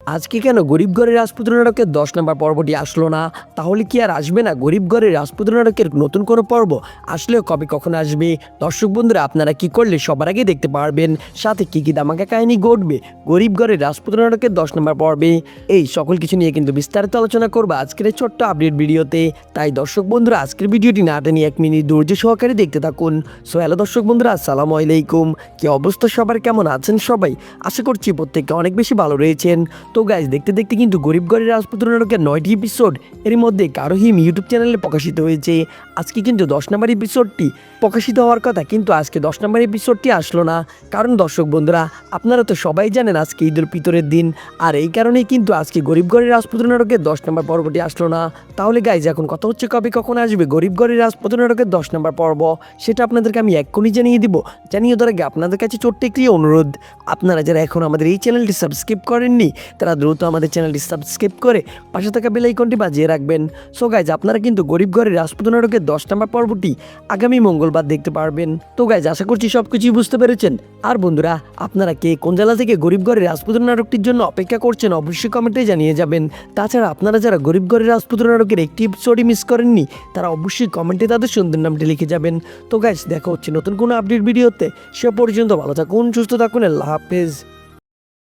আজকে কেন গরিব ঘরের রাজপুত্র নাটকের 10 নম্বর পর্বটি আসলো না? তাহলে কি আর আসবে না গরিব ঘরের রাজপুত্র নাটকের নতুন কোনো পর্ব? আসলেও কবে কখন আসবে? দর্শক বন্ধুরা, আপনারা কি করলে সবার আগে দেখতে পারবেন? সাথে কি ধামাকা কাহিনী ঘটবে গরিব ঘরের রাজপুত্র নাটকের 10 নম্বর পর্বে? এই সকল কিছু নিয়ে কিন্তু বিস্তারিত আলোচনা করবো আজকের এই ছোট্ট আপডেট ভিডিওতে। তাই দর্শক বন্ধুরা, আজকের ভিডিওটি না টেনে 1 মিনিট ধৈর্য সহকারে দেখতে থাকুন। সো হ্যালো দর্শক বন্ধুরা, আসসালামু আলাইকুম। কি অবস্থা সবার, কেমন আছেন সবাই? আশা করছি প্রত্যেকে অনেক বেশি ভালো রয়েছেন। তো গাইজ, দেখতে দেখতে কিন্তু গরিব ঘরের রাজপুত্র নাটকের 9টি এপিসোড এর মধ্যে কারোহিম ইউটিউব চ্যানেলে প্রকাশিত হয়েছে। আজকে কিন্তু 10 নম্বর এপিসোডটি প্রকাশিত হওয়ার কথা, কিন্তু আজকে 10 নম্বর এপিসোডটি আসলো না। কারণ দর্শক বন্ধুরা, আপনারা তো সবাই জানেন আজকে ঈদুল ফিতরের দিন, আর এই কারণেই কিন্তু আজকে গরিব ঘরের রাজপুত্র নাটকের 10 নম্বর পর্বটি আসলো না। তাহলে গাইজ, এখন কথা হচ্ছে কবে কখন আসবে গরিব ঘরের রাজপুত্র নাটকের 10 নম্বর পর্ব, সেটা আপনাদেরকে আমি এক্ষুনি জানিয়ে দিব। জানিয়ে দেওয়ার আগে আপনাদের কাছে ছোট্ট একটি অনুরোধ, আপনারা যারা এখন আমাদের এই চ্যানেলটি সাবস্ক্রাইব করেননি, তারা দ্রুত আমাদের চ্যানেলটি সাবস্ক্রাইব করে পাশে থাকা বেল আইকনটি বাজিয়ে রাখবেন। সো গাইজ, আপনারা কিন্তু গরিব ঘরের রাজপুত্র নাটকের 10 নম্বর পর্বটি আগামী মঙ্গলবার দেখতে পারবেন। তো গাইজ, আশা করছি সব কিছুই বুঝতে পেরেছেন। আর বন্ধুরা, আপনারা কে কোন জেলা থেকে গরিব ঘরের রাজপুত্র নাটকটির জন্য অপেক্ষা করছেন অবশ্যই কমেন্টে জানিয়ে যাবেন। তাছাড়া আপনারা যারা গরিব ঘরের রাজপুত্র নাটকের একটি এপিসোডই মিস করেননি, তারা অবশ্যই কমেন্টে তাদের সুন্দর নামটি লিখে যাবেন। তো গাইজ, দেখা হচ্ছে নতুন কোনো আপডেট ভিডিওতে। সে পর্যন্ত ভালো থাকুন, সুস্থ থাকুন, আল্লাহ হাফেজ।